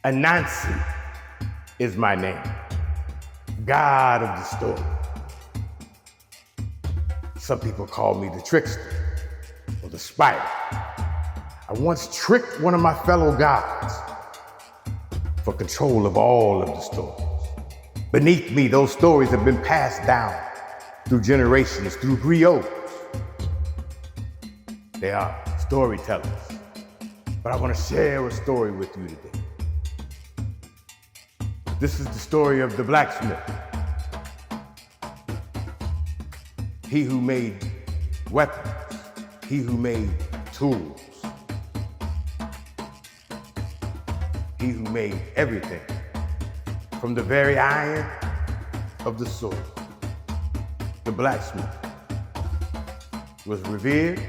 Anansi is my name, God of the story. Some people call me the trickster or the spider. I once tricked one of my fellow gods for control of all of the stories. Beneath me, those stories have been passed down through generations, through griots. They are storytellers. But I want to share a story with you today. This is the story of the blacksmith. He who made weapons, he who made tools, he who made everything, from the very iron of the sword. The blacksmith was revered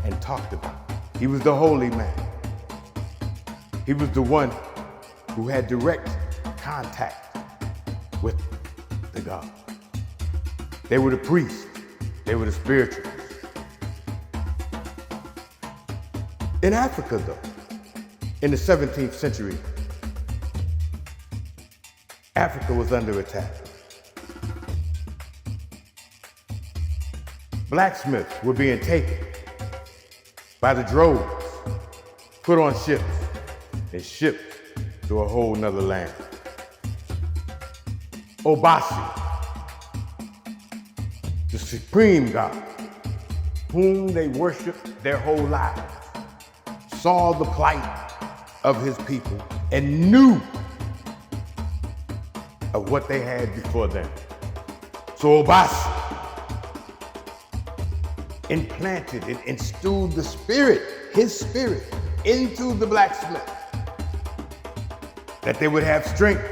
and talked about. He was the holy man. He was the one who had direct contact with the God. They were the priests. They were the spirituals. In Africa, though, in the 17th century, Africa was under attack. Blacksmiths were being taken by the droves, put on ships, and shipped to a whole nother land. Obasi, the supreme God, whom they worshiped their whole lives, saw the plight of his people and knew of what they had before them. So Obasi implanted and instilled the spirit, his spirit, into the blacksmith, that they would have strength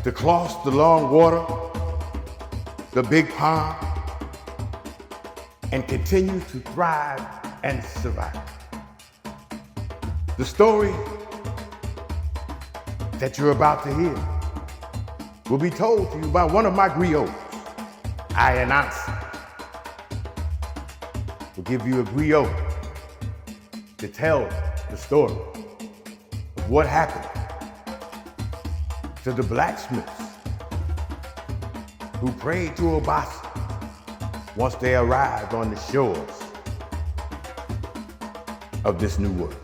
to cross the long water, the big pond, and continue to thrive and survive. The story that you're about to hear will be told to you by one of my griots, Anansi. Will give you a griot to tell the story of what happened to the blacksmiths who prayed to Obasi once they arrived on the shores of this new world.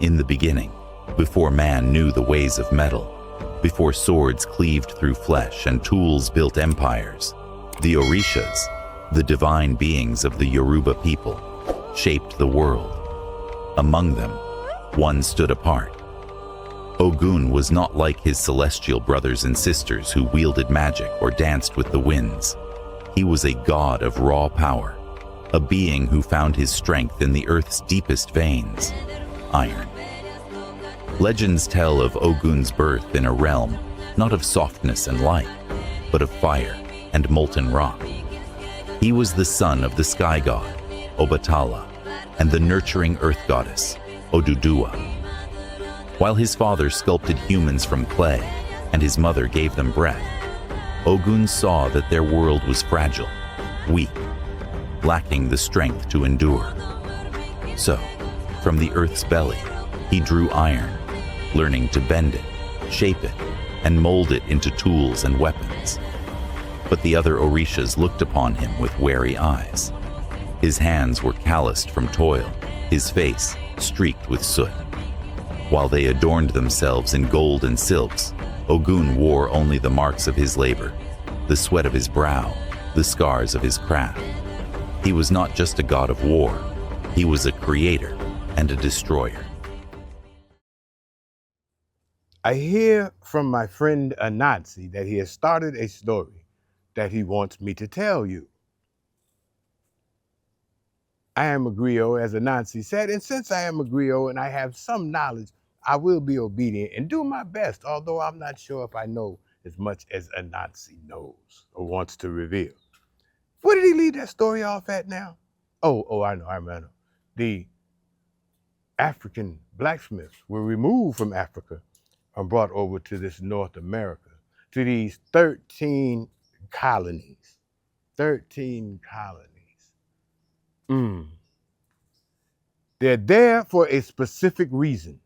In the beginning, before man knew the ways of metal, before swords cleaved through flesh and tools built empires, the Orishas, the divine beings of the Yoruba people, shaped the world. Among them, one stood apart. Ogun was not like his celestial brothers and sisters who wielded magic or danced with the winds. He was a god of raw power, a being who found his strength in the earth's deepest veins, iron. Legends tell of Ogun's birth in a realm not of softness and light, but of fire and molten rock. He was the son of the sky god, Obatala, and the nurturing earth goddess, Oduduwa. While his father sculpted humans from clay and his mother gave them breath, Ogun saw that their world was fragile, weak, lacking the strength to endure. So, from the earth's belly, he drew iron, learning to bend it, shape it, and mold it into tools and weapons. But the other Orishas looked upon him with wary eyes. His hands were calloused from toil, his face streaked with soot. While they adorned themselves in gold and silks, Ogun wore only the marks of his labor, the sweat of his brow, the scars of his craft. He was not just a god of war, he was a creator and a destroyer. I hear from my friend Anansi that he has started a story that he wants me to tell you. I am a griot, as Anansi said, and since I am a griot and I have some knowledge, I will be obedient and do my best, although I'm not sure if I know as much as Anansi knows or wants to reveal. Where did he leave that story off at now? I remember. The African blacksmiths were removed from Africa and brought over to this North America, to these 13 colonies. 13 colonies. They're there for a specific reason.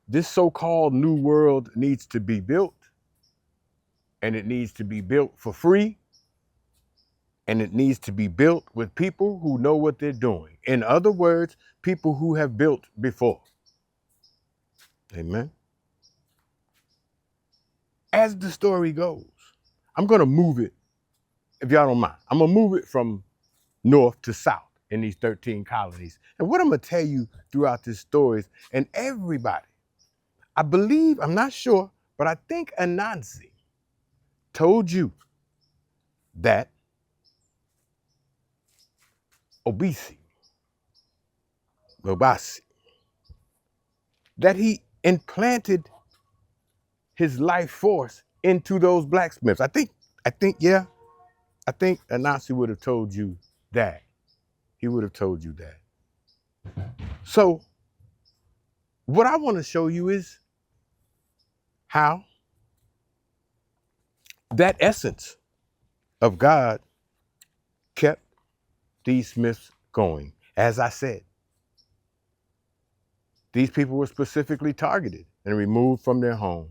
This so-called new world needs to be built, and it needs to be built for free, and it needs to be built with people who know what they're doing. In other words, people who have built before. Amen. As the story goes, I'm going to move it, if y'all don't mind. I'm going to move it from north to south in these 13 colonies. And what I'm going to tell you throughout this story, and everybody, I believe, I'm not sure, but I think Anansi told you that Obasi, that he implanted his life force into those blacksmiths. I think Anansi would have told you that. He would have told you that. So what I want to show you is how that essence of God kept these smiths going. As I said, these people were specifically targeted and removed from their homes.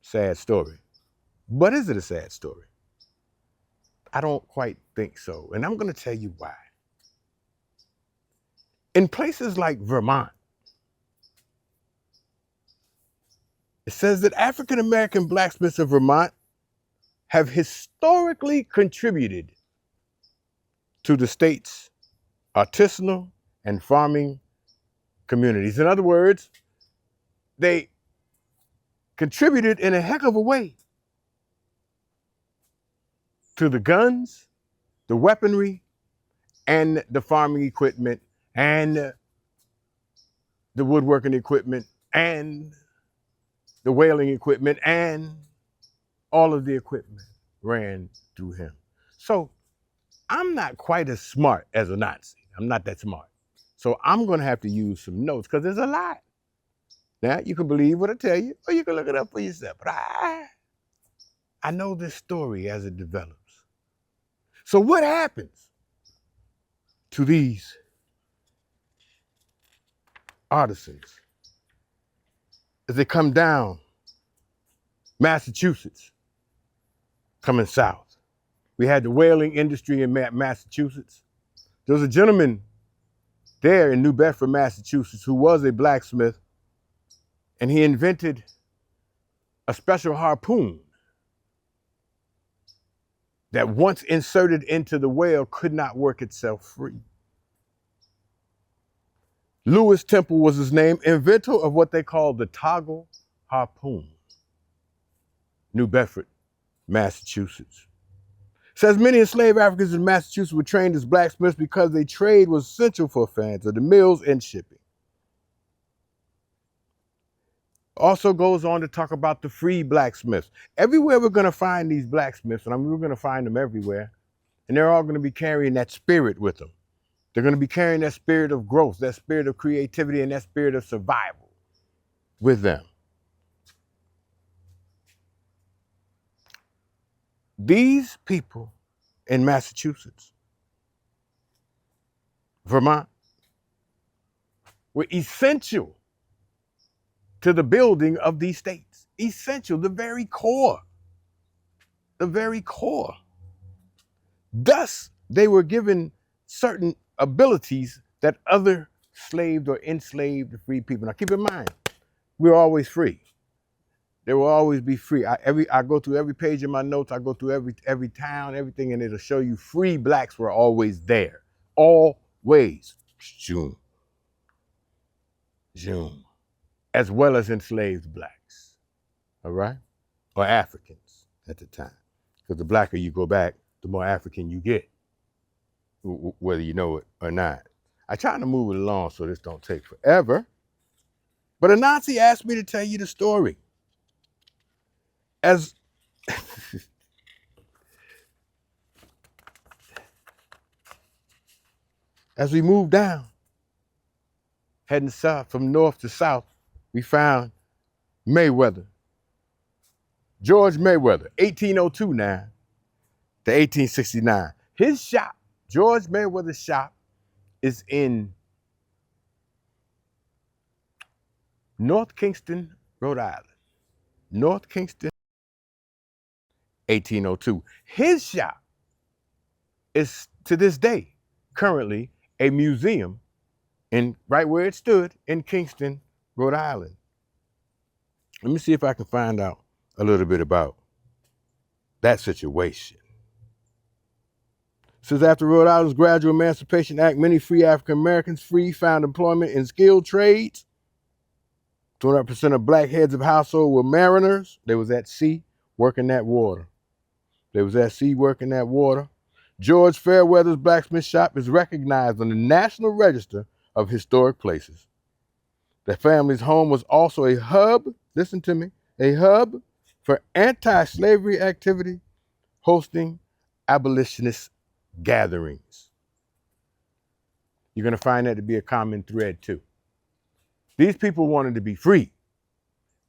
Sad story. But is it a sad story? I don't quite think so. And I'm going to tell you why. In places like Vermont, it says that African American blacksmiths of Vermont have historically contributed to the state's artisanal and farming communities. In other words, they contributed in a heck of a way to the guns, the weaponry, and the farming equipment, and the woodworking equipment, and the whaling equipment, and all of the equipment ran through him. So I'm not quite as smart as a Nazi. I'm not that smart. So I'm going to have to use some notes because there's a lot. Now, you can believe what I tell you, or you can look it up for yourself. But I know this story as it develops. So what happens to these artisans as they come down Massachusetts, coming south? We had the whaling industry in Massachusetts. There was a gentleman there in New Bedford, Massachusetts, who was a blacksmith, and he invented a special harpoon that once inserted into the whale could not work itself free. Lewis Temple was his name, inventor of what they call the toggle harpoon. New Bedford, Massachusetts. Says many enslaved Africans in Massachusetts were trained as blacksmiths because their trade was essential for fans of the mills and shipping. Also goes on to talk about the free blacksmiths. Everywhere we're going to find these blacksmiths, and we're going to find them everywhere, and they're all going to be carrying that spirit with them. They're going to be carrying that spirit of growth, that spirit of creativity, and that spirit of survival with them. These people in Massachusetts, Vermont, were essential to the building of these states. Essential, the very core. The very core. Thus, they were given certain abilities that other slaved or enslaved free people. Now keep in mind, we're always free. There will always be free. I go through every page in my notes. I go through every town, everything, and it'll show you free blacks were always there. Always. June. As well as enslaved blacks. All right? Or Africans at the time. Because the blacker you go back, the more African you get, whether you know it or not. I try to move it along so this don't take forever. But Anansi asked me to tell you the story. As As we moved down, heading south from north to south, we found Mayweather. George Mayweather, 1802 now to 1869. His shop, George Mayweather's shop, is in North Kingston, Rhode Island. North Kingston, 1802. His shop is, to this day, currently a museum in right where it stood in Kingston, Rhode Island. Let me see if I can find out a little bit about that situation. Since after Rhode Island's Gradual Emancipation Act, many free African Americans found employment in skilled trades. 200% of black heads of household were mariners. They was at sea working that water. George Fairweather's blacksmith shop is recognized on the National Register of Historic Places. The family's home was also a hub, listen to me, a hub for anti-slavery activity, hosting abolitionist gatherings. You're going to find that to be a common thread too. These people wanted to be free,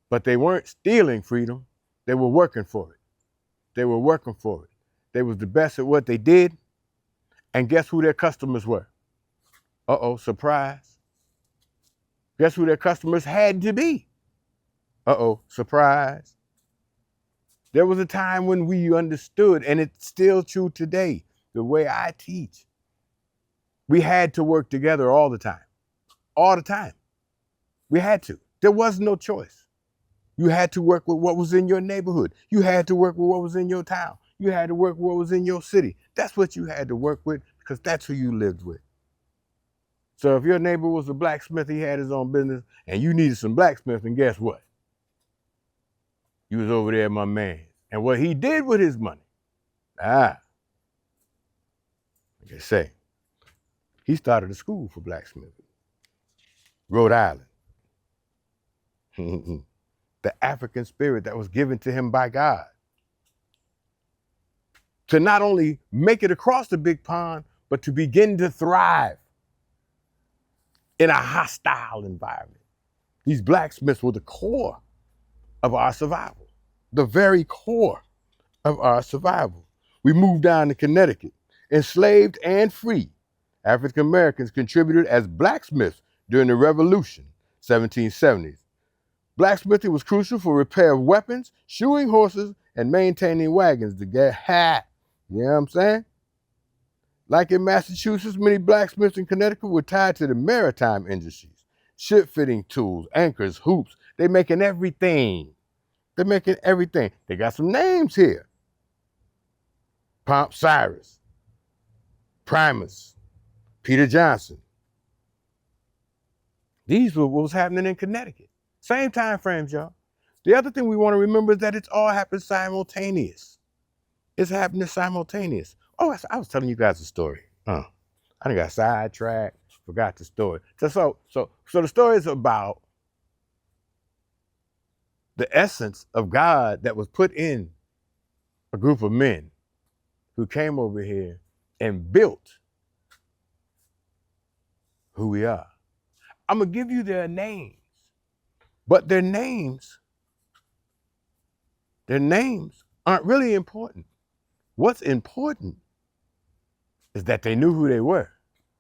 but they weren't stealing freedom. They were working for it. They was the best at what they did. And guess who their customers were? Uh-oh, surprise. Guess who their customers had to be? Uh-oh, surprise. There was a time when we understood, and it's still true today, the way I teach. We had to work together all the time. All the time. We had to. There was no choice. You had to work with what was in your neighborhood. You had to work with what was in your town. You had to work with what was in your city. That's what you had to work with because that's who you lived with. So if your neighbor was a blacksmith, he had his own business, and you needed some blacksmith, and guess what? You was over there, my man. And what he did with his money, like I say, he started a school for blacksmithing. Rhode Island. The African spirit that was given to him by God. To not only make it across the big pond, but to begin to thrive in a hostile environment. These blacksmiths were the core of our survival, the very core of our survival. We moved down to Connecticut. Enslaved and free, African Americans contributed as blacksmiths during the Revolution, 1770s. Blacksmithing was crucial for repair of weapons, shoeing horses, and maintaining wagons to get hat. You know what I'm saying? Like in Massachusetts, many blacksmiths in Connecticut were tied to the maritime industries. Ship fitting tools, anchors, hoops. They're making everything. They got some names here. Pomp Cyrus, Primus, Peter Johnson. These were what was happening in Connecticut. Same time frames, y'all. The other thing we want to remember is that it's all happened simultaneous. It's happening simultaneous. Oh, I was telling you guys a story. I done got sidetracked, forgot the story. So the story is about the essence of God that was put in a group of men who came over here and built who we are. I'm going to give you their names, but their names aren't really important. What's important is that they knew who they were.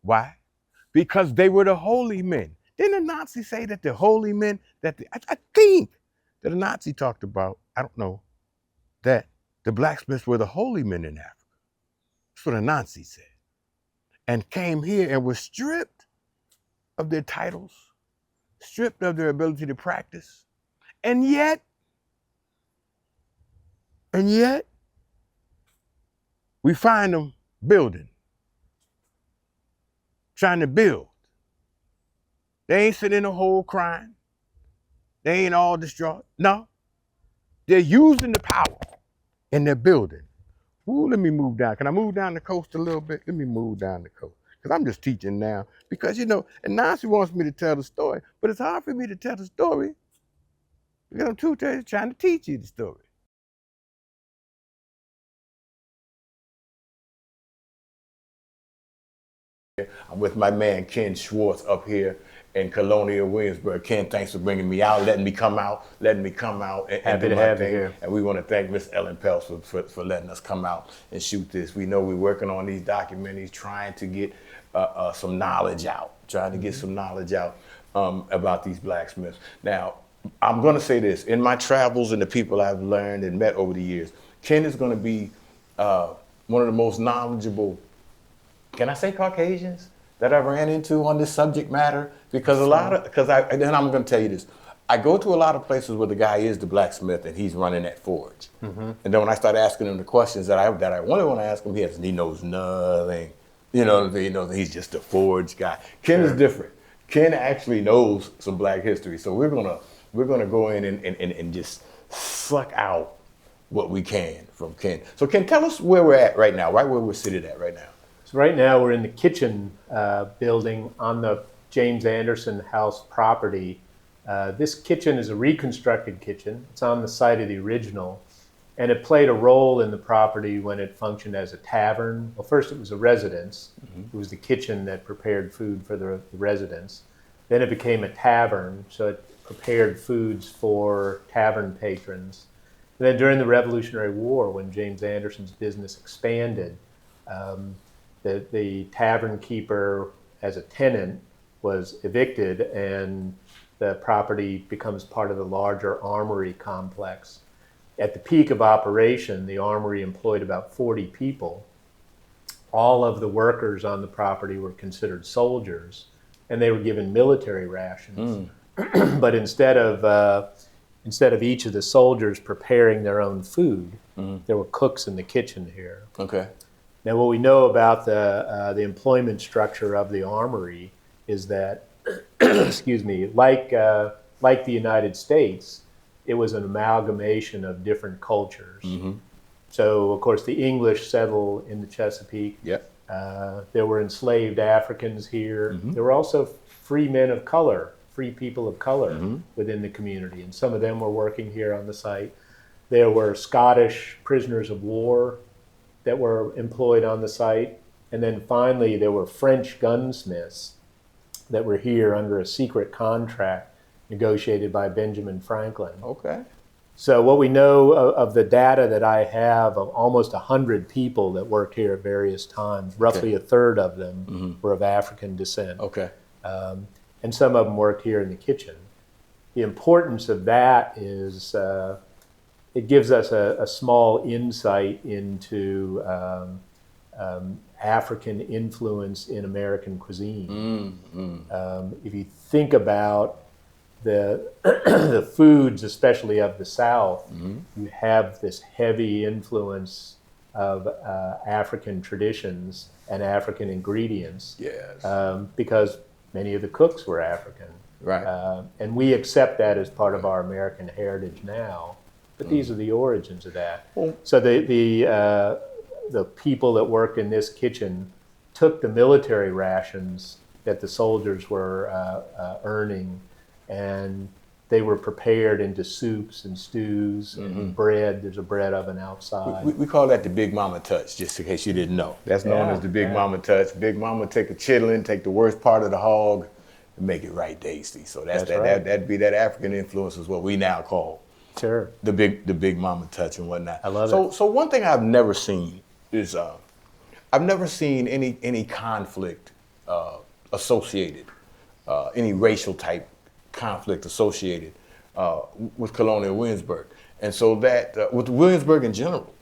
Why? Because they were the holy men. Didn't the Nazi say that the holy men, I think that the Nazi talked about, I don't know, that the blacksmiths were the holy men in Africa. That's what the Nazi said. And came here and were stripped of their titles, stripped of their ability to practice. And yet, we find them building, trying to build. They ain't sitting in a hole crying. They ain't all distraught. No, they're using the power and they're building. Ooh, let me move down. Can I move down the coast a little bit? Let me move down the coast. Because I'm just teaching now. Because, and Nancy wants me to tell the story, but it's hard for me to tell the story because I'm trying to teach you the story. I'm with my man Ken Schwartz up here in Colonial, Williamsburg. Ken, thanks for bringing me out, letting me come out and Happy do to my have you thing. here. And we want to thank Miss Ellen Peltz for letting us come out and shoot this. We know we're working on these documentaries, trying to get some knowledge out, about these blacksmiths. Now, I'm going to say this. In my travels and the people I've learned and met over the years, Ken is going to be one of the most knowledgeable, can I say Caucasians, that I ran into on this subject matter? Because then I'm going to tell you this. I go to a lot of places where the guy is the blacksmith and he's running that forge. And then when I start asking him the questions that I really want to ask him, he knows nothing. You know, he's just a forge guy. Ken is different. Ken actually knows some black history. So we're gonna go in and just suck out what we can from Ken. So Ken, tell us where we're at right now, right where we're seated at right now. So right now we're in the kitchen building on the James Anderson House property. This kitchen is a reconstructed kitchen. It's on the site of the original, and it played a role in the property when it functioned as a tavern. Well, first it was a residence. It was the kitchen that prepared food for the residents. Then it became a tavern, so it prepared foods for tavern patrons. And then during the Revolutionary War, when James Anderson's business expanded, the tavern keeper as a tenant was evicted, and the property becomes part of the larger armory complex. At the peak of operation, the armory employed about 40 people. All of the workers on the property were considered soldiers, and they were given military rations. But instead of each of the soldiers preparing their own food, there were cooks in the kitchen here. Okay. Now, what we know about the employment structure of the armory is that, excuse me, like the United States, it was an amalgamation of different cultures. So, of course, the English settled in the Chesapeake. Yep. There were enslaved Africans here. There were also free men of color, free people of color within the community, and some of them were working here on the site. There were Scottish prisoners of war that were employed on the site. And then finally, there were French gunsmiths that were here under a secret contract negotiated by Benjamin Franklin. Okay. So what we know of the data that I have of almost 100 people that worked here at various times, roughly a third of them were of African descent. Okay. And some of them worked here in the kitchen. The importance of that is it gives us a small insight into African influence in American cuisine. If you think about the foods, especially of the South, you have this heavy influence of African traditions and African ingredients. Yes. Because many of the cooks were African. Right. And we accept that as part of our American heritage now. But these are the origins of that. So the people that worked in this kitchen took the military rations that the soldiers were earning, and they were prepared into soups and stews and bread. There's a bread oven outside. We call that the Big Mama touch, just in case you didn't know. That's known as the Big Mama touch. Big Mama take a chitlin, take the worst part of the hog, and make it right tasty. So that's right. That'd be that African influence is what we now call the Big Mama touch and whatnot. I love it. So one thing I've never seen is I've never seen any conflict associated, any racial type conflict associated with Colonial Williamsburg, and so that with Williamsburg in general,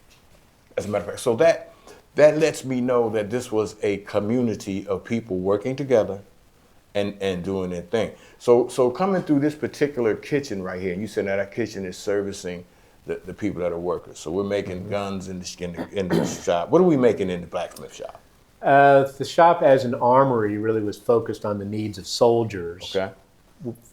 as a matter of fact, so that lets me know that this was a community of people working together and doing their thing. So coming through this particular kitchen right here, and you said that our kitchen is servicing the people that are workers. So we're making guns in the shop. What are we making in the blacksmith shop? The shop as an armory really was focused on the needs of soldiers. Okay.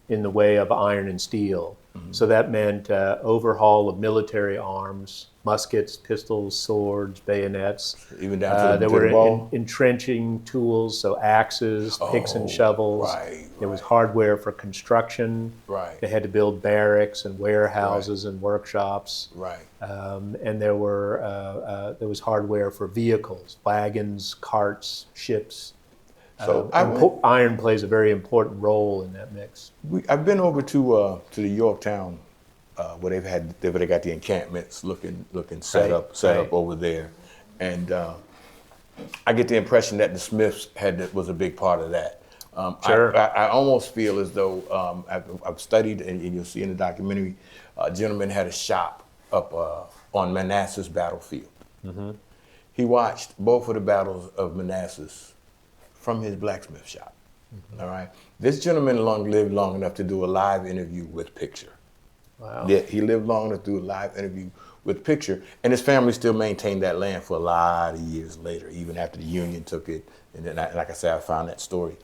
In the way of iron and steel. So that meant overhaul of military arms, muskets, pistols, swords, bayonets. Even down to there the were ball? entrenching tools, so axes, picks and shovels. There was hardware for construction. Right. They had to build barracks and warehouses and workshops. Right. And there was hardware for vehicles, wagons, carts, ships. So iron plays a very important role in that mix. I've been over to the Yorktown where they got the encampments looking set up over there, and I get the impression that the Smiths was a big part of that. Sure. I almost feel as though I've studied, and you'll see in the documentary, a gentleman had a shop up on Manassas battlefield. Mm-hmm. He watched both of the battles of Manassas from his blacksmith shop. Mm-hmm. All right. This gentleman lived long enough to do a live interview with picture. Wow. Yeah, he lived long enough to do a live interview with picture, and his family still maintained that land for a lot of years later, even after the Union took it. And then, like I said, I found that story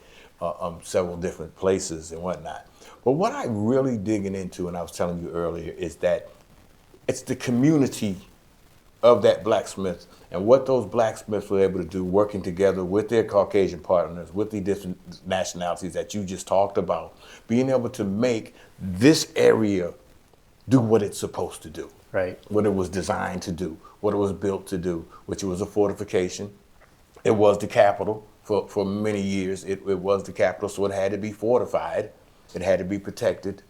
several different places and whatnot. But what I'm really digging into, and I was telling you earlier, is that it's the community of that blacksmith and what those blacksmiths were able to do working together with their Caucasian partners, with the different nationalities that you just talked about, being able to make this area do what it's supposed to do. Right. What it was designed to do, what it was built to do, which was a fortification. It was the capital for many years. It was the capital, so it had to be fortified. It had to be protected.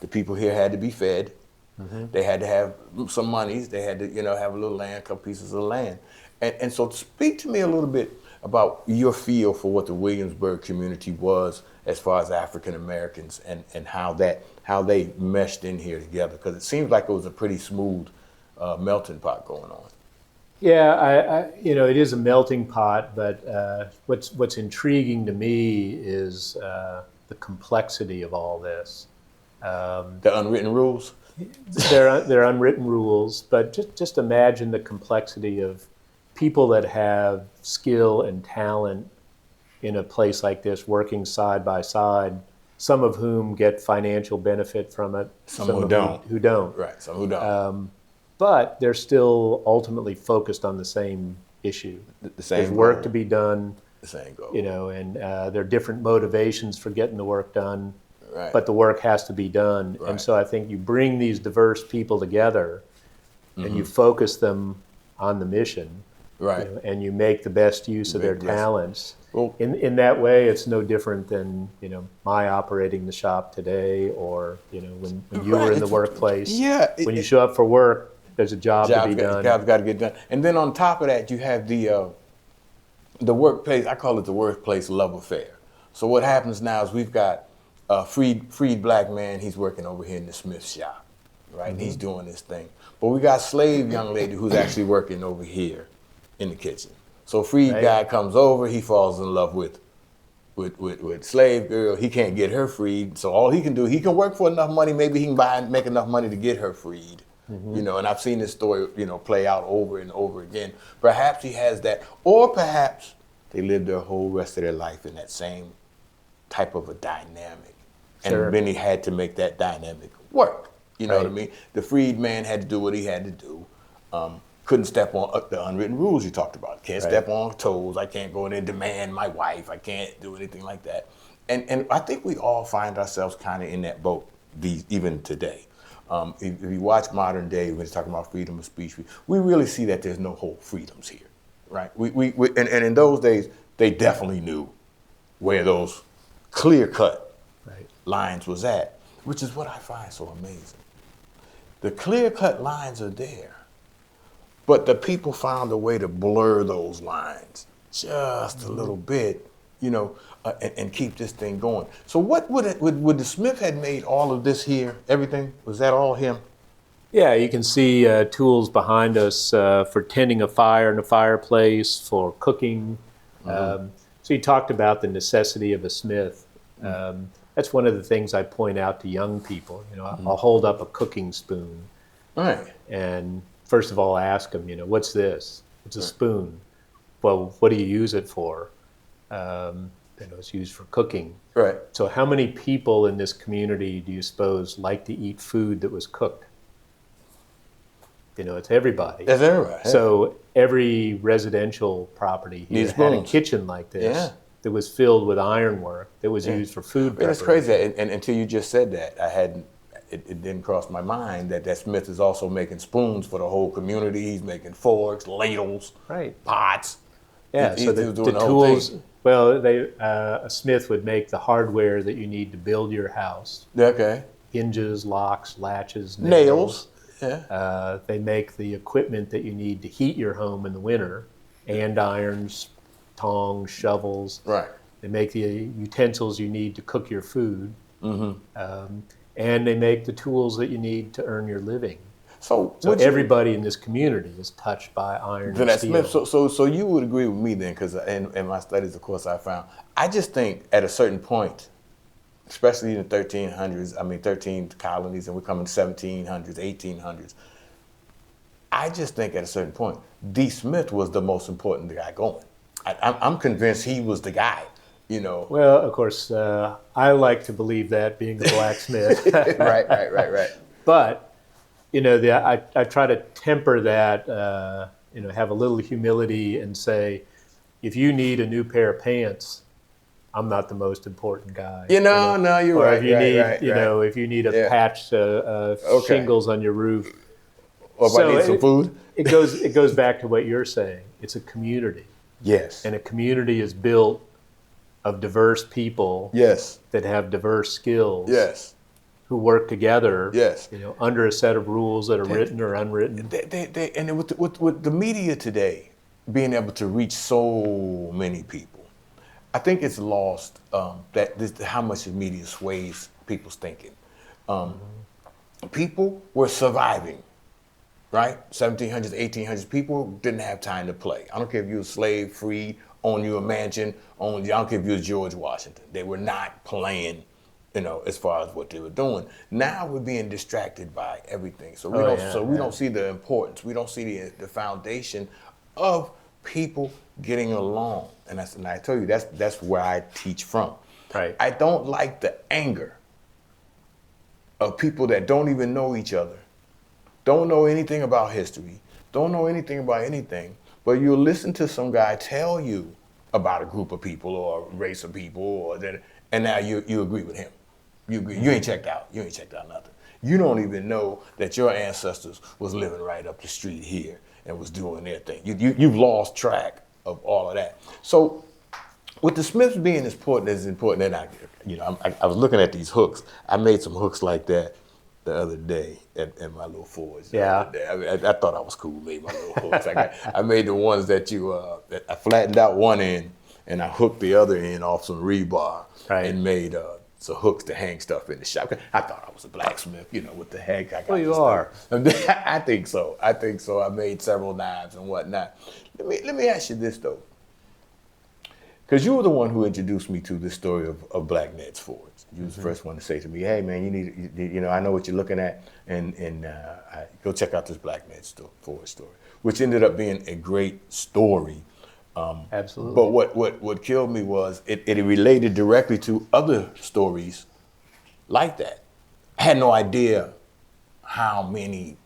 The people here had to be fed. Mm-hmm. They had to have some monies. They had to, have a little land, a couple pieces of land. And so speak to me a little bit about your feel for what the Williamsburg community was as far as African Americans and how they meshed in here together, because it seems like it was a pretty smooth melting pot going on. Yeah, it is a melting pot, but what's intriguing to me is the complexity of all this. The unwritten rules? They're unwritten rules, but just imagine the complexity of people that have skill and talent in a place like this working side by side, some of whom get financial benefit from it, some who don't. Right, some who don't. But they're still ultimately focused on the same issue. The same There's work goal. to be done. The same goal. And there are different motivations for getting the work done. Right. But the work has to be done. Right. And so I think you bring these diverse people together and you focus them on the mission. Right. And you make the best use of their talents. Well, in that way, it's no different than, my operating the shop today, or, when you were in the workplace. Yeah. When you show up for work, there's a job to be done. Job's got to get done. And then on top of that, you have the workplace, I call it the workplace love affair. So what happens now is we've got a freed black man, he's working over here in the Smith shop, right? Mm-hmm. And he's doing this thing. But we got slave young lady who's actually working over here in the kitchen. So freed guy comes over, he falls in love with slave girl. He can't get her freed, so all he can do, he can work for enough money, maybe he can make enough money to get her freed. Mm-hmm. And I've seen this story, play out over and over again. Perhaps he has that, or perhaps they lived their whole rest of their life in that same type of a dynamic. Sure. And then he had to make that dynamic work. You know what I mean? The freed man had to do what he had to do. Couldn't step on the unwritten rules you talked about. Can't step on toes. I can't go in and demand my wife. I can't do anything like that. And I think we all find ourselves kind of in that boat, even today. If you watch modern day, when it's talking about freedom of speech, we really see that there's no whole freedoms here, right? And in those days, they definitely knew where those clear-cut lines was at, which is what I find so amazing. The clear-cut lines are there, but the people found a way to blur those lines just a little bit, and keep this thing going. So what would the Smith had made all of this here, everything? Was that all him? Yeah, you can see tools behind us for tending a fire in a fireplace, for cooking. So you talked about the necessity of a smith. That's one of the things I point out to young people. I'll hold up a cooking spoon. Right. And first of all, ask them, what's this? It's a spoon. Well, what do you use it for? It's used for cooking. Right. So how many people in this community do you suppose like to eat food that was cooked? It's everybody. That's everybody. So every residential property here had a kitchen like this that was filled with ironwork that was used for food preparation. It's crazy. And until you just said that, it didn't cross my mind that Smith is also making spoons for the whole community. He's making forks, ladles, pots. Yeah, so the tools, Well, a smith would make the hardware that you need to build your house. Okay. Hinges, locks, latches, Nails. Yeah. They make the equipment that you need to heat your home in the winter, andirons, tongs, shovels. Right. They make the utensils you need to cook your food. Mm-hmm. And they make the tools that you need to earn your living. So everybody in this community is touched by iron and steel. Smith. So you would agree with me then, because in my studies, of course, I found, I just think at a certain point, especially in the 1300s, 13 colonies, and we're coming 1700s, 1800s, I just think at a certain point, D. Smith was the most important guy going. I'm convinced he was the guy, you know. Well, of course, I like to believe that, being a blacksmith. Right. But, you know, I try to temper that, have a little humility and say, if you need a new pair of pants, I'm not the most important guy. No, you're right. If you need, if you need a patch shingles on your roof. Or if I need some food. It goes back to what you're saying. It's a community. Yes. And a community is built of diverse people. Yes. That have diverse skills. Yes. Who work together. Yes. Under a set of rules that are written or unwritten. And with the media today being able to reach so many people, I think it's lost how much the media sways people's thinking. People were surviving, right? 1700s, 1800s, people didn't have time to play. I don't care if you were a slave, free, own your mansion, I don't care if you was George Washington. They were not playing, as far as what they were doing. Now we're being distracted by everything. So we don't see the importance. We don't see the foundation of people getting along. And I tell you, that's where I teach from. Right. I don't like the anger of people that don't even know each other, don't know anything about history, don't know anything about anything, but you'll listen to some guy tell you about a group of people or a race of people, and now you agree with him. You agree. You ain't checked out. You ain't checked out nothing. You don't even know that your ancestors was living right up the street here and was doing their thing. You've lost track of all of that. So with the Smiths being as important, and I was looking at these hooks. I made some hooks like that the other day at my little forge. Yeah. I thought I was cool, made my little hooks. I made the ones that that I flattened out one end and I hooked the other end off some rebar and made some hooks to hang stuff in the shop. I thought I was a blacksmith, what the heck. Well, you are. I think so. I made several knives and whatnot. Let me ask you this though, because you were the one who introduced me to this story of Black Ned's Forge. You was the first one to say to me, "Hey man, you need, I know what you're looking at, and go check out this Black Ned's Forge story," which ended up being a great story. Absolutely. But what killed me was it related directly to other stories like that. I had no idea how many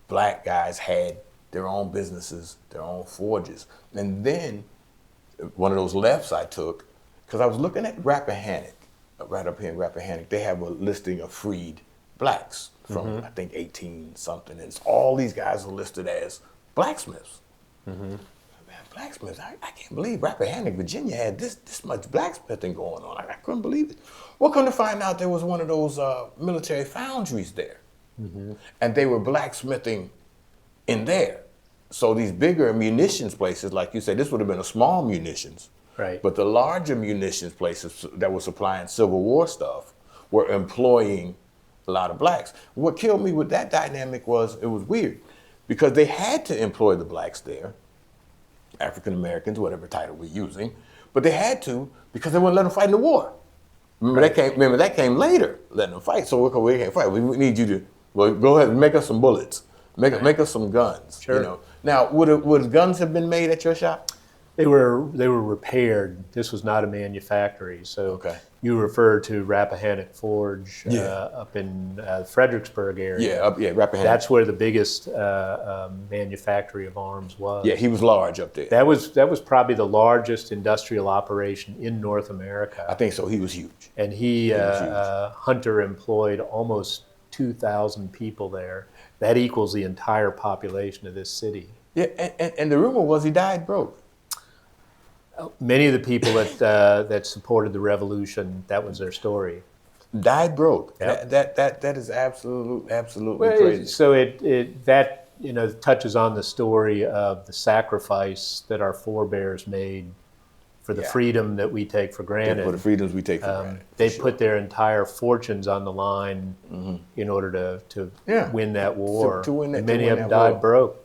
black guys had their own businesses, their own forges. And then one of those lefts I took, because I was looking at Rappahannock, right up here in Rappahannock, they have a listing of freed blacks from, I think, 18 something. And all these guys are listed as blacksmiths. Blacksmiths. I can't believe Rappahannock, Virginia had this much blacksmithing going on. I couldn't believe it. Well, come to find out, there was one of those military foundries there. And they were blacksmithing in there. So these bigger munitions places, like you said, this would have been a small munitions. Right. But the larger munitions places that were supplying Civil War stuff were employing a lot of blacks. What killed me with that dynamic was, it was weird, because they had to employ the blacks there, African Americans, whatever title we're using, but they had to because they wouldn't let them fight in the war. Remember that came later, letting them fight. So we can't fight. We need you to go ahead and make us some bullets, make us some guns. Sure. Now, would guns have been made at your shop? They were repaired. This was not a manufactory. So you refer to Rappahannock Forge up in Fredericksburg area. Rappahannock. That's where the biggest manufactory of arms was. Yeah, he was large up there. That was probably the largest industrial operation in North America. I think so. He was huge. And Hunter employed almost 2,000 people there. That equals the entire population of this city. Yeah, and the rumor was he died broke. Many of the people that supported the revolution, that was their story. Died broke. Yep. That is absolutely Well, crazy. so that touches on the story of the sacrifice that our forebears made for the Yeah. freedom that we take for granted. For the freedoms we take for granted. They for put their entire fortunes on the line in order to Yeah. win that war. To win that- and to many win of them that died war. broke.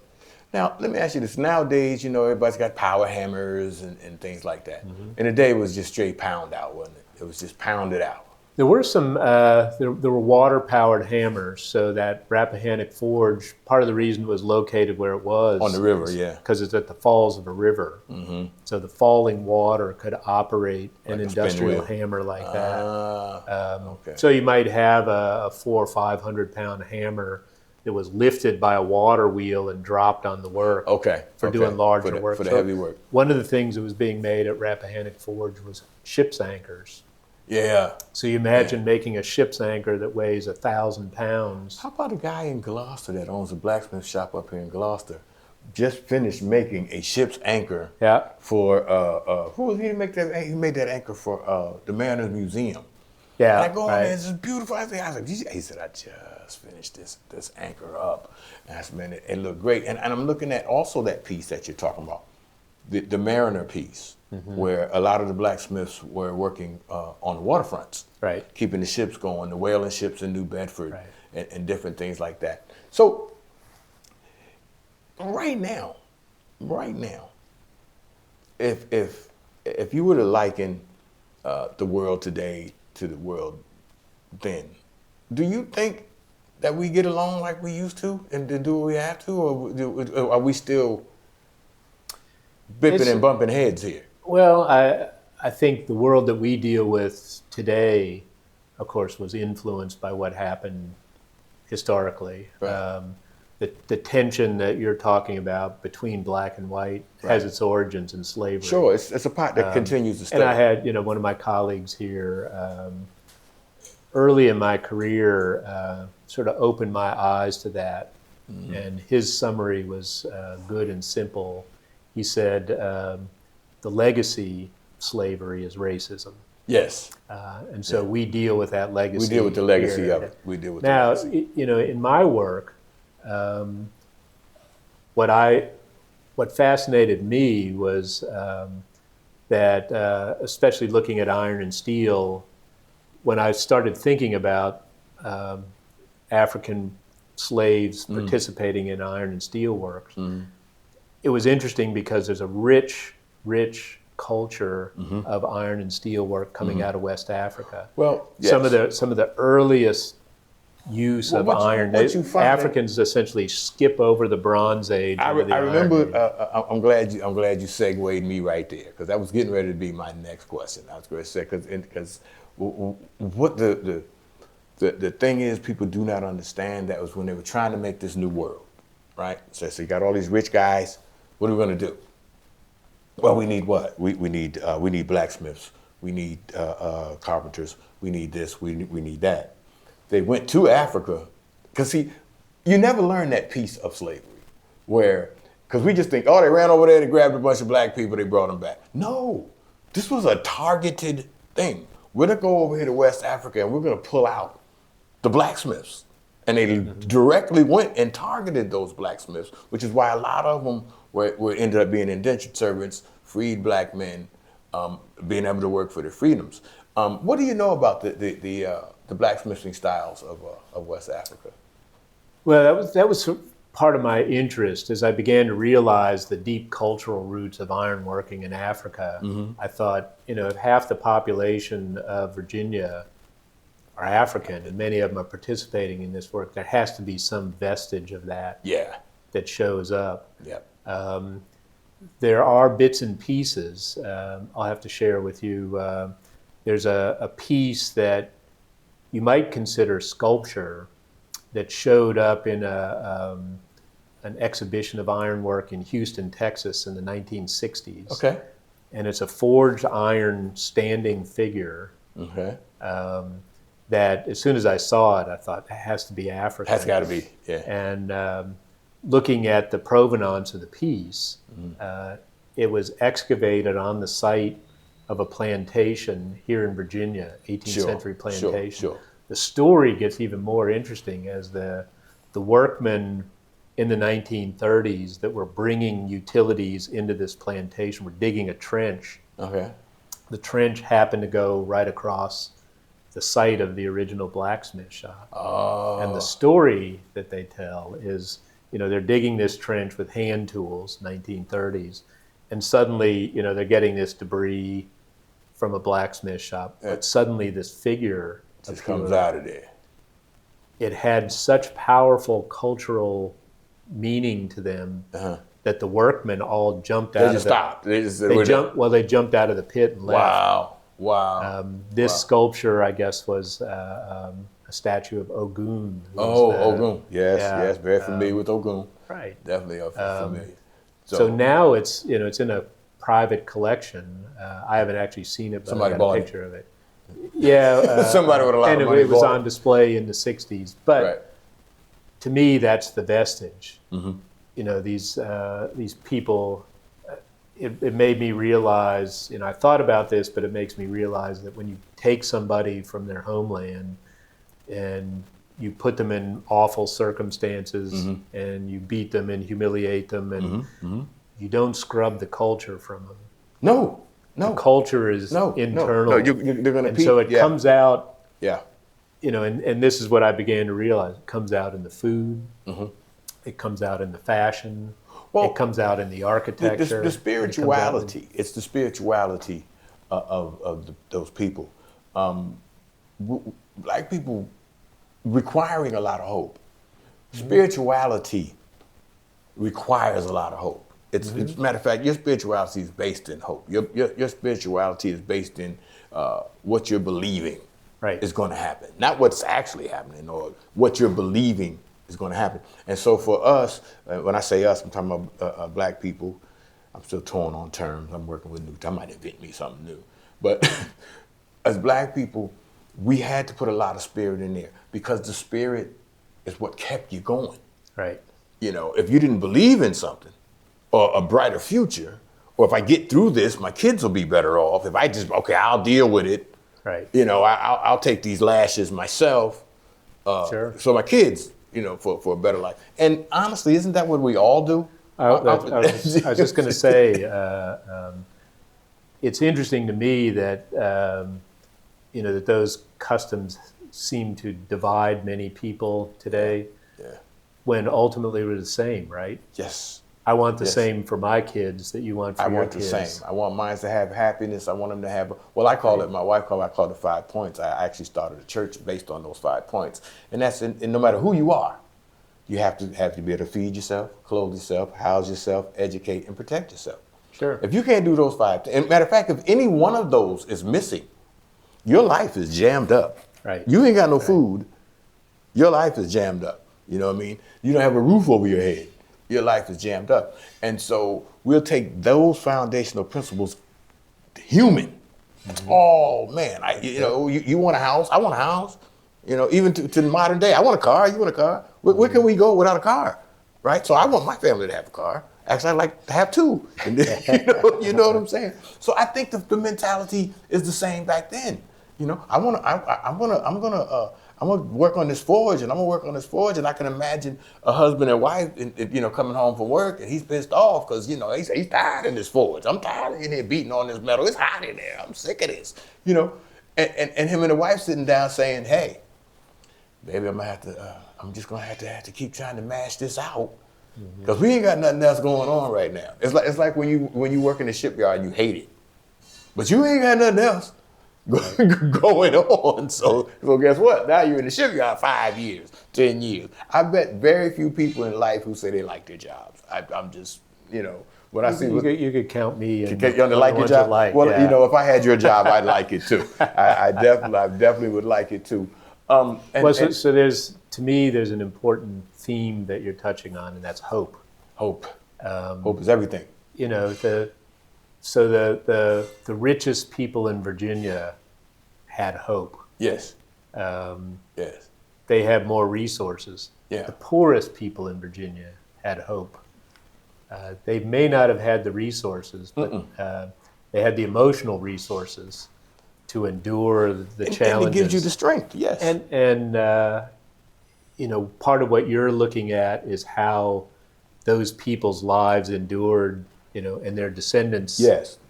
Now, let me ask you this. Nowadays, everybody's got power hammers and things like that. In the day, it was just straight pound out, wasn't it? It was just pounded out. There were some. There were water-powered hammers, so that Rappahannock Forge. Part of the reason it was located where it was On the river, yeah. because it's at the falls of a river. So the falling water could operate an Like a spin industrial wheel. hammer like that. Okay. So you might have a 400 or 500 pound hammer that was lifted by a water wheel and dropped on the work Okay. for okay. doing larger work. For the So heavy work. One of the things that was being made at Rappahannock Forge was ship's anchors. Yeah. So you imagine making a ship's anchor that weighs 1,000 pounds. How about a guy in Gloucester that owns a blacksmith shop up here in Gloucester? Just finished making a ship's anchor Yeah. for who was he to make that? He made that anchor for the Mariners Museum. Yeah. And I go right. on there, it's just beautiful. I was like, he said, I just finished this anchor up. And I said, man, it looked great. And I'm looking at also that piece that you're talking about, the Mariner piece, where a lot of the blacksmiths were working on the waterfronts, Right. keeping the ships going, the whaling ships in New Bedford, Right. and different things like that. So right now, if you were to liken the world today to the world then, do you think that we get along like we used to and to do what we have to, or are we still bipping It's- and bumping heads here? Well, I think the world that we deal with today, of course, was influenced by what happened historically. Right. The tension that you're talking about between black and white has its origins in slavery. Sure, it's a pot that continues to stir. And I had, one of my colleagues here early in my career sort of opened my eyes to that. And his summary was good and simple. He said, the legacy of slavery is racism. Yes, And so we deal with that legacy. we deal with the legacy here. of it. We deal with Now, the legacy. in my work, what fascinated me was that, especially looking at iron and steel, when I started thinking about African slaves participating in iron and steel works, it was interesting because there's a rich culture of iron and steel work coming out of West Africa. Well, Some yes. of the earliest use Well, of what you- iron. what you find- Africans essentially skip over the Bronze Age. I into the Iron remember. Age. I'm glad you segued me right there, because that was getting ready to be my next question. I was going to say because what the thing is, people do not understand that was when they were trying to make this new world, right? So you got all these rich guys. What are we going to do? Well, we need what? We need blacksmiths. We need carpenters. We need this. We need that. They went to Africa, because see, you never learn that piece of slavery, because we just think, oh, they ran over there, they grabbed a bunch of black people, they brought them back. No, this was a targeted thing. We're gonna go over here to West Africa and we're gonna pull out the blacksmiths. And they directly went and targeted those blacksmiths, which is why a lot of them were ended up being indentured servants, freed black men, being able to work for their freedoms. What do you know about the blacksmithing styles of West Africa? Well, that was part of my interest as I began to realize the deep cultural roots of ironworking in Africa. I thought, if half the population of Virginia are African and many of them are participating in this work, there has to be some vestige of that Yeah. that shows up. Yep. There are bits and pieces I'll have to share with you. There's a piece that you might consider sculpture that showed up in an exhibition of ironwork in Houston, Texas in the 1960s. Okay. And it's a forged iron standing figure Okay. that as soon as I saw it, I thought, it has to be African. That's got to be. Yeah. And looking at the provenance of the piece, it was excavated on the site of a plantation here in Virginia, 18th century plantation. Sure. The story gets even more interesting as the workmen in the 1930s that were bringing utilities into this plantation were digging a trench. Okay. The trench happened to go right across the site of the original blacksmith shop. Oh. And the story that they tell is, they're digging this trench with hand tools, 1930s, and suddenly, they're getting this debris from a blacksmith shop, but suddenly this figure just comes out of there. It had such powerful cultural meaning to them that the workmen all jumped out of the... They just stopped. They jumped out of the pit and left. Wow. This sculpture, I guess, was a statue of Ogun. Ogun. Yes, very familiar with Ogun. Right. Definitely familiar. So now it's it's in a private collection. I haven't actually seen it, but Somebody I got bought a picture of it. Yeah. Somebody with a lot of money it was bought on display in the 60s. But to me, that's the vestige. These people, it made me realize, I thought about this, but it makes me realize that when you take somebody from their homeland and you put them in awful circumstances and you beat them and humiliate them and you don't scrub the culture from them. No. The culture is internal. No, they're going to so it comes out, Yeah. And this is what I began to realize. It comes out in the food. It comes out in the fashion. It comes out in the architecture. The spirituality. It's the spirituality of those people. Black people requiring a lot of hope. Spirituality requires a lot of hope. It's a matter of fact, your spirituality is based in hope. Your spirituality is based in what you're believing is going to happen, not what's actually happening or what you're believing is going to happen. And so for us, when I say us, I'm talking about Black people. I'm still torn on terms. I'm working with new. I might invent me something new, but as Black people, we had to put a lot of spirit in there because the spirit is what kept you going. Right. If you didn't believe in something or a brighter future, or if I get through this, my kids will be better off. If I just, I'll deal with it. Right. I'll take these lashes myself. So my kids, for a better life. And honestly, isn't that what we all do? I was just going to say, it's interesting to me that, that those customs seem to divide many people today. Yeah. When ultimately we're the same, right? Yes. I want the same for my kids that you want for your kids. I want the same. I want mine to have happiness. I want them to have, I call it, my wife called it the 5 points. I actually started a church based on those 5 points. And that's, and no matter who you are, you have to be able to feed yourself, clothe yourself, house yourself, educate, and protect yourself. Sure. If you can't do those 5, and matter of fact, if any one of those is missing, your life is jammed up. Right. You ain't got no food. Your life is jammed up. You know what I mean? You don't have a roof over your head. Your life is jammed up. And so we'll take those foundational principles, human. Oh man, you want a house? I want a house. Even to the modern day, I want a car. You want a car? Where can we go without a car? Right? So I want my family to have a car. Actually, I'd like to have 2. And then, you know what I'm saying? So I think the mentality is the same back then. I'm gonna work on this forge, and and I can imagine a husband and wife, coming home from work, and he's pissed off because he's tired in this forge. I'm tired of in here beating on this metal. It's hot in there. I'm sick of this. And him and the wife sitting down saying, "Hey, baby, I'm just gonna have to keep trying to mash this out because we ain't got nothing else going on right now." It's like when you work in the shipyard and you hate it, but you ain't got nothing else going on. So guess what? Now you're in the shipyard 5 years, 10 years. I bet very few people in life who say they like their jobs. I'm just, when I see you could count me. You like your job? If I had your job, I'd like it too. I definitely would like it too. So there's an important theme that you're touching on, and that's hope. Hope. Hope is everything. So the richest people in Virginia had hope. Yes. Yes. They had more resources. Yeah. The poorest people in Virginia had hope. They may not have had the resources, but they had the emotional resources to endure the challenges. And it gives you the strength, yes. And part of what you're looking at is how those people's lives endured, and their descendants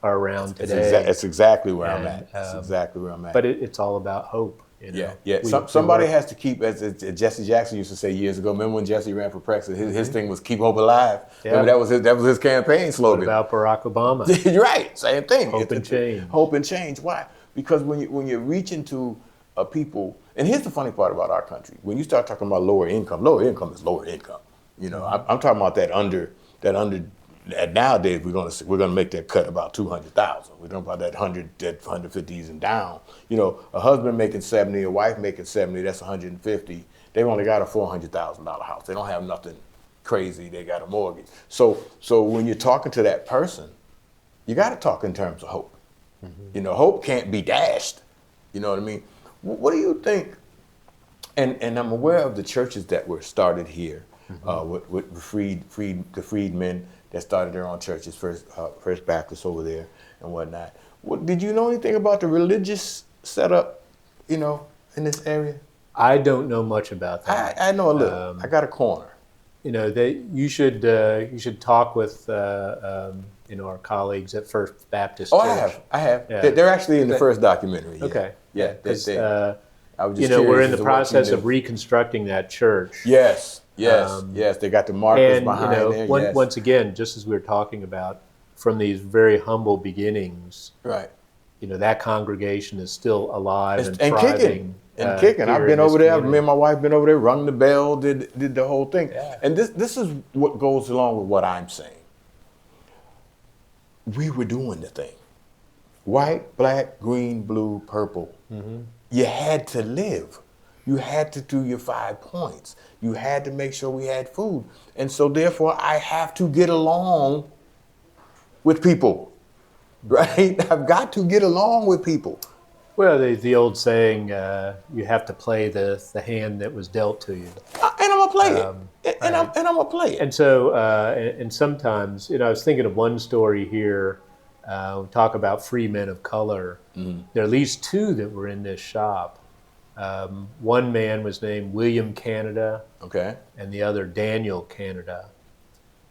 are around today. That's exactly where I'm at. That's exactly where I'm at. But it's all about hope. Yeah. Somebody has to keep, as Jesse Jackson used to say years ago. Remember when Jesse ran for president? His thing was "Keep hope alive." Yeah. Remember that was his campaign slogan. What about Barack Obama? You're right. Same thing. Hope and change. Hope and change. Why? Because when you're reaching to people, and here's the funny part about our country: when you start talking about lower income is lower income. I'm talking about that under. Nowadays we're gonna make that cut about 200,000. We're talking about that 150s and down. A husband making 70, a wife making 70, that's 150. They've only got a $400,000 house. They don't have nothing crazy. They got a mortgage. So when you're talking to that person, you got to talk in terms of hope. Hope can't be dashed. You know what I mean? What do you think? And I'm aware of the churches that were started here with the freedmen that started their own churches, First Baptist over there and whatnot. Did you know anything about the religious setup, in this area? I don't know much about that. I know a little. I got a corner. You should talk with our colleagues at First Baptist Oh, Church. I have. Yeah. They're actually in the first documentary. Yeah. Okay. Yeah. I was just we're curious in as the to what you process knew. of reconstructing that church. Yes. They got the markers And behind there. Yes. once again, just as we were talking about, from these very humble beginnings, Right. that congregation is still alive and And thriving. kicking. And kicking. here I've in been this over there. community. Me and my wife been over there, rung the bell, did the whole thing. Yeah. And this is what goes along with what I'm saying. We were doing the thing. White, black, green, blue, purple. You had to live. You had to do your 5 points. You had to make sure we had food. And so therefore I have to get along with people, right? I've got to get along with people. Well, the old saying, you have to play the hand that was dealt to you. And I'm gonna play it. And I'm gonna play it. And so, and sometimes, I was thinking of one story here. We talk about free men of color. There are at least 2 that were in this shop. One man was named William Canada, Okay. and the other Daniel Canada.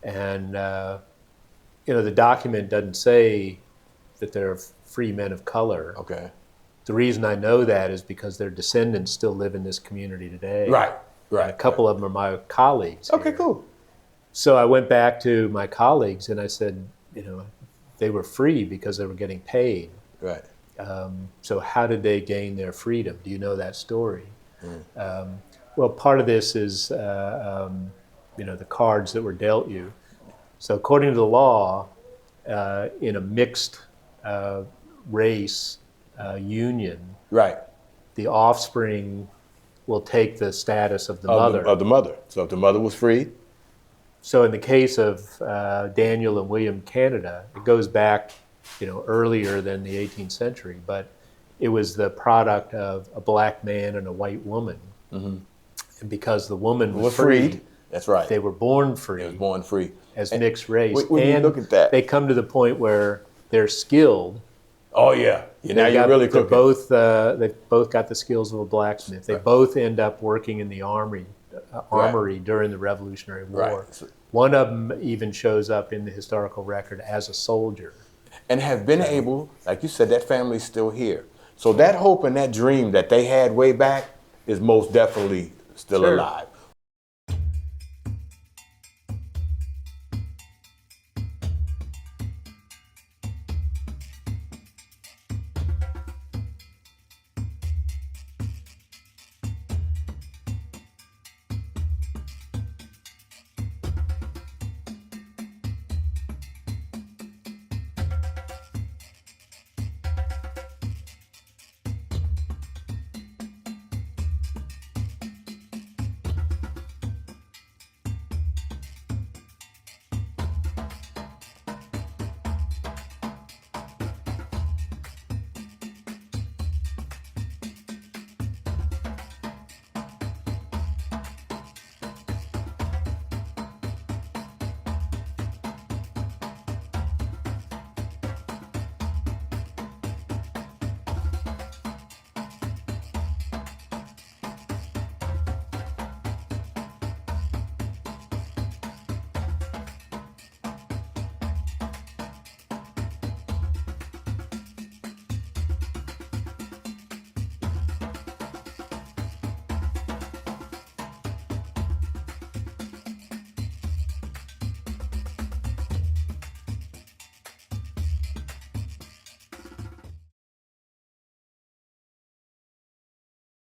And the document doesn't say that they're free men of color. Okay. The reason I know that is because their descendants still live in this community today. Right. And a couple of them are my colleagues. Okay, here. cool. So I went back to my colleagues and I said, they were free because they were getting paid. Right. So how did they gain their freedom? Do you know that story? Well, part of this is, the cards that were dealt you. So according to the law, in a mixed race union, Right. the offspring will take the status of the mother. Of the mother. So if the mother was free. So in the case of Daniel and William Canada, it goes back, earlier than the 18th century, but it was the product of a black man and a white woman. And because the woman was freed, that's right. they were born free. They was born free. As mixed race. When you look at that, they come to the point where they're skilled. Oh yeah. Now you're really cooking. They've both got the skills of a blacksmith. They both end up working in the armory during the Revolutionary War. Right. One of them even shows up in the historical record as a soldier. And have been able, like you said, that family's still here. So that hope and that dream that they had way back is most definitely still alive.